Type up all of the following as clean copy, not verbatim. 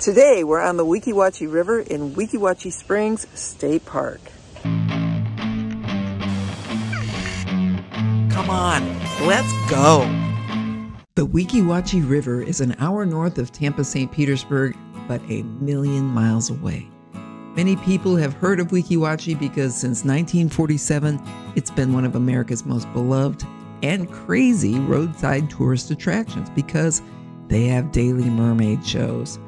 Today we're on the Weeki Wachee River in Weeki Wachee Springs State Park. Come on, let's go! The Weeki Wachee River is an hour north of Tampa, St. Petersburg, but a million miles away. Many people have heard of Weeki Wachee because since 1947, it's been one of America's most beloved and crazy roadside tourist attractions because they have daily mermaid shows.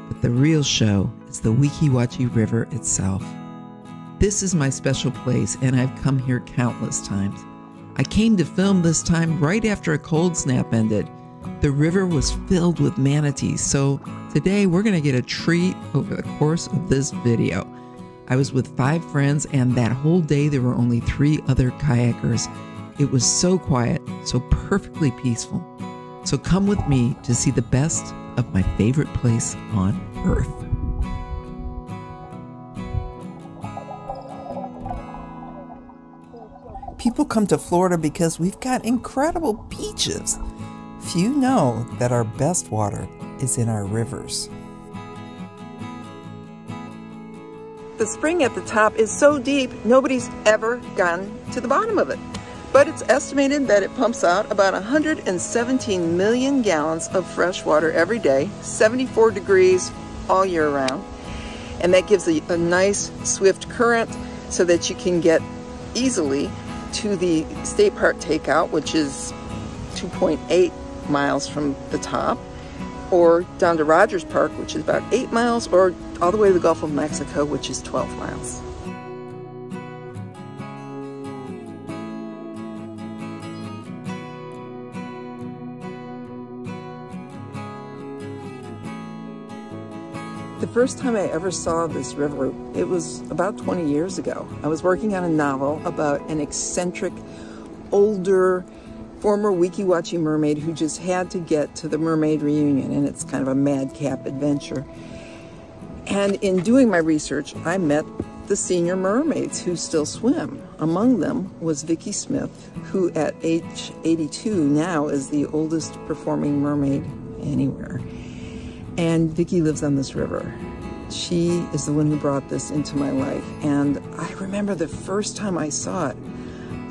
But the real show is the Weeki Wachee River itself. This is my special place, and I've come here countless times. I came to film this time right after a cold snap ended. The river was filled with manatees, so today we're going to get a treat over the course of this video. I was with 5 friends, and that whole day there were only 3 other kayakers. It was so quiet, so perfectly peaceful. So come with me to see the best of my favorite place on earth. People come to Florida because we've got incredible beaches. Few know that our best water is in our rivers. The spring at the top is so deep, nobody's ever gotten to the bottom of it. But it's estimated that it pumps out about 117 million gallons of fresh water every day, 74 degrees all year round. And that gives a nice swift current so that you can get easily to the state park takeout, which is 2.8 miles from the top, or down to Rogers Park, which is about 8 miles, or all the way to the Gulf of Mexico, which is 12 miles. The first time I ever saw this river, it was about 20 years ago. I was working on a novel about an eccentric, older, former Weeki Wachee mermaid who just had to get to the mermaid reunion, and it's kind of a madcap adventure. And in doing my research, I met the senior mermaids who still swim. Among them was Vicki Smith, who at age 82 now is the oldest performing mermaid anywhere. And Vicki lives on this river. She is the one who brought this into my life. And I remember the first time I saw it,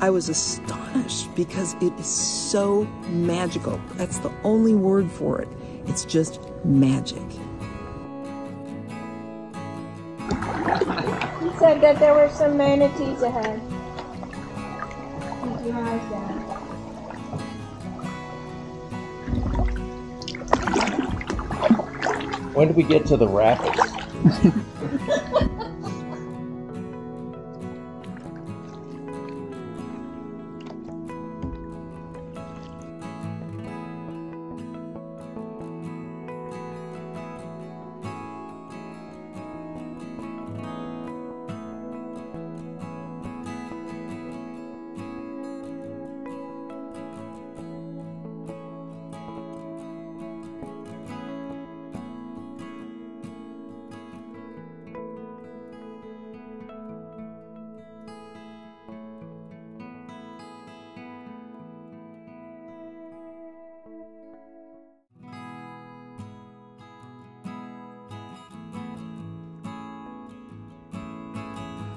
I was astonished because it is so magical. That's the only word for it. It's just magic. He said that there were some manatees ahead. Keep your eyes down. When do we get to the rapids?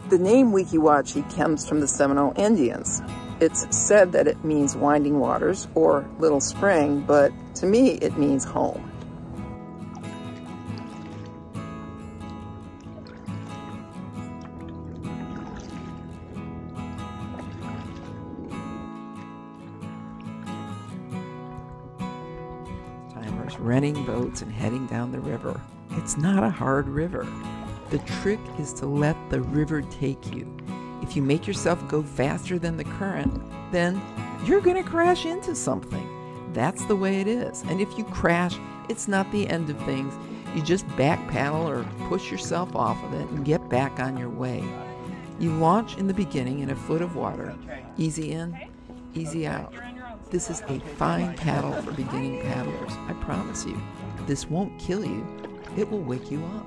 The name Weeki Wachee comes from the Seminole Indians. It's said that it means winding waters or little spring, but to me it means home. Timers renting boats and heading down the river. It's not a hard river. The trick is to let the river take you. If you make yourself go faster than the current, then you're going to crash into something. That's the way it is. And if you crash, it's not the end of things. You just back paddle or push yourself off of it and get back on your way. You launch in the beginning in a foot of water. Easy in, easy out. This is a fine paddle for beginning paddlers. I promise you. This won't kill you. It will wake you up.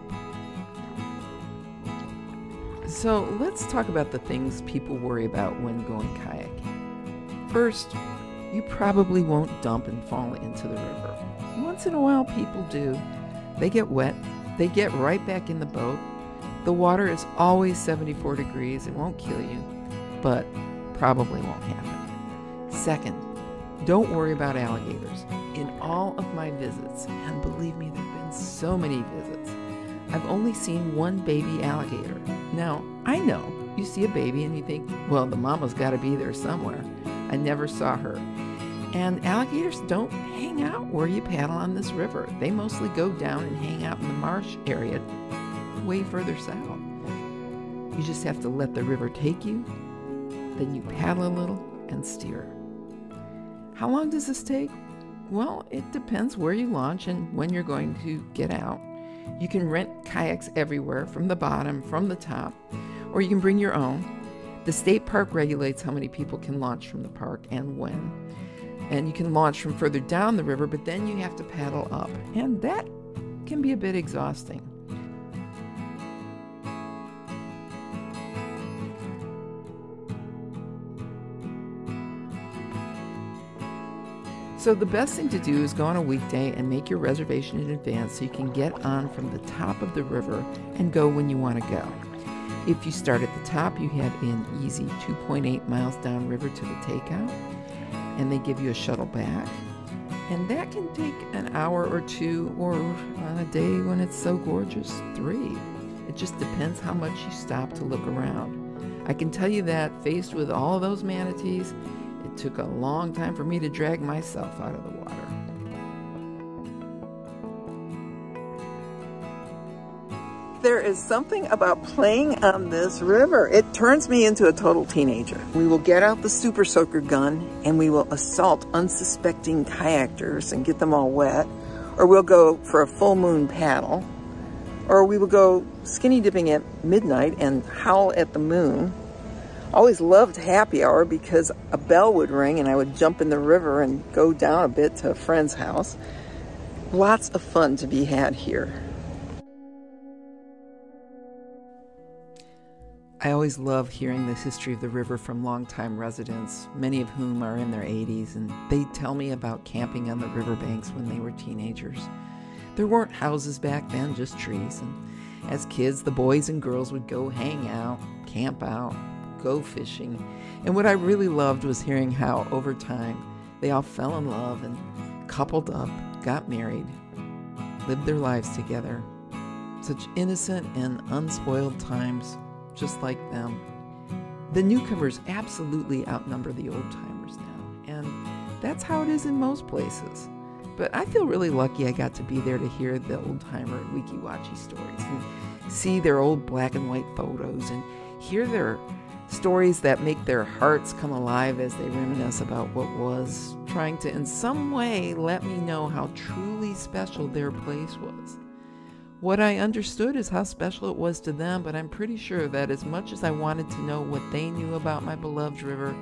So let's talk about the things people worry about when going kayaking. First, you probably won't dump and fall into the river. Once in a while people do. They get wet They get right back in the boat. The water is always 74 degrees. It won't kill you, but probably won't happen. Second, don't worry about alligators. In all of my visits, and believe me, there have been so many visits, I've only seen one baby alligator. Now, I know you see a baby and you think, well, the mama's got to be there somewhere. I never saw her. And alligators don't hang out where you paddle on this river. They mostly go down and hang out in the marsh area way further south. You just have to let the river take you, then you paddle a little and steer. How long does this take? Well, it depends where you launch and when you're going to get out. You can rent kayaks everywhere, from the bottom, from the top, or you can bring your own. The state park regulates how many people can launch from the park and when. And you can launch from further down the river, but then you have to paddle up, and that can be a bit exhausting. So the best thing to do is go on a weekday and make your reservation in advance so you can get on from the top of the river and go when you want to go. If you start at the top, you head in easy 2.8 miles downriver to the takeout, and they give you a shuttle back. And that can take an hour or two, or on a day when it's so gorgeous, 3. It just depends how much you stop to look around. I can tell you that, faced with all of those manatees, it took a long time for me to drag myself out of the water. There is something about playing on this river. It turns me into a total teenager. We will get out the super soaker gun and we will assault unsuspecting kayakers and get them all wet. Or we'll go for a full moon paddle. Or we will go skinny dipping at midnight and howl at the moon. I always loved happy hour because a bell would ring and I would jump in the river and go down a bit to a friend's house. Lots of fun to be had here. I always love hearing the history of the river from longtime residents, many of whom are in their 80s, and they tell me about camping on the riverbanks when they were teenagers. There weren't houses back then, just trees, and as kids, the boys and girls would go hang out, camp out, go fishing, and what I really loved was hearing how, over time, they all fell in love and coupled up, got married, lived their lives together. Such innocent and unspoiled times, just like them. The newcomers absolutely outnumber the old-timers now, and that's how it is in most places. But I feel really lucky I got to be there to hear the old-timer Weeki Wachee stories and see their old black and white photos and hear their stories that make their hearts come alive as they reminisce about what was, trying to in some way let me know how truly special their place was. What I understood is how special it was to them, but I'm pretty sure that as much as I wanted to know what they knew about my beloved river,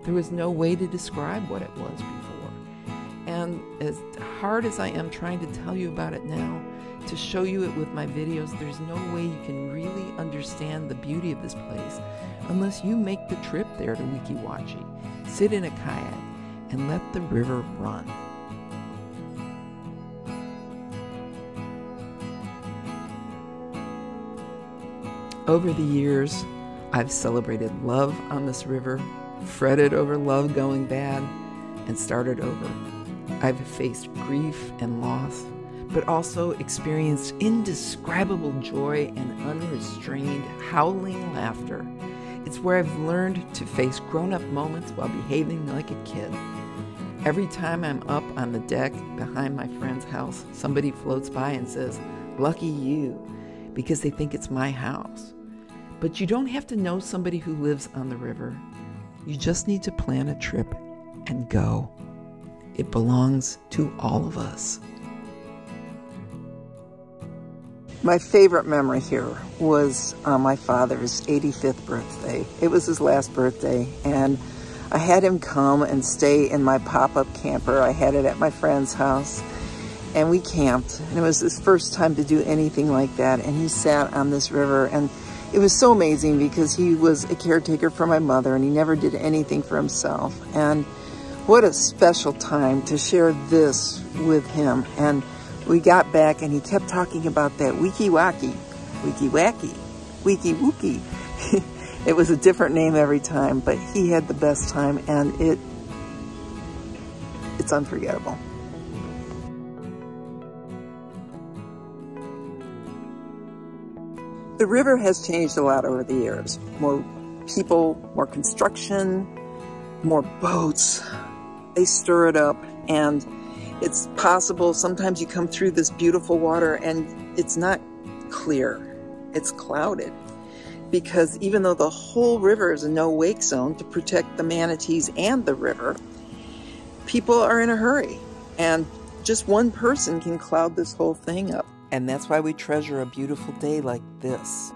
there was no way to describe what it was before. And as hard as I am trying to tell you about it now, to show you it with my videos, there's no way you can really understand the beauty of this place unless you make the trip there to Weeki Wachee, sit in a kayak, and let the river run. Over the years, I've celebrated love on this river, fretted over love going bad, and started over. I've faced grief and loss, but also experienced indescribable joy and unrestrained, howling laughter. It's where I've learned to face grown-up moments while behaving like a kid. Every time I'm up on the deck behind my friend's house, somebody floats by and says, "Lucky you," because they think it's my house. But you don't have to know somebody who lives on the river. You just need to plan a trip and go. It belongs to all of us. My favorite memory here was my father's 85th birthday. It was his last birthday, and I had him come and stay in my pop-up camper. I had it at my friend's house, and we camped. And it was his first time to do anything like that, and he sat on this river, and it was so amazing because he was a caretaker for my mother, and he never did anything for himself. And what a special time to share this with him and we got back and he kept talking about that Weeki Wachee, Weeki Wachee, Weeki Wachee. It was a different name every time, but he had the best time, and it's unforgettable. The river has changed a lot over the years. More people, more construction, more boats. They stir it up, and it's possible sometimes you come through this beautiful water and it's not clear, it's clouded. Because even though the whole river is a no-wake zone to protect the manatees and the river, people are in a hurry, and just one person can cloud this whole thing up. And that's why we treasure a beautiful day like this.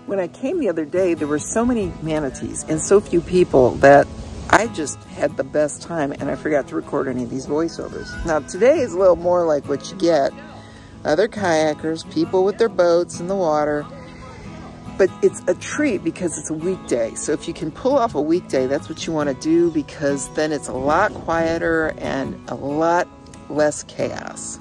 When I came the other day, there were so many manatees and so few people that I just had the best time, and I forgot to record any of these voiceovers. Now today is a little more like what you get. Other kayakers, people with their boats in the water. But it's a treat because it's a weekday. So if you can pull off a weekday, that's what you want to do, because then it's a lot quieter and a lot less chaos.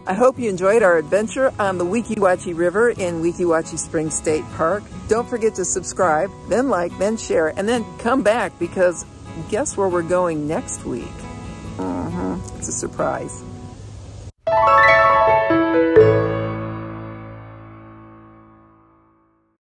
I hope you enjoyed our adventure on the Weeki Wachee River in Weeki Wachee Springs State Park. Don't forget to subscribe, then like, then share, and then come back, because guess where we're going next week? It's a surprise.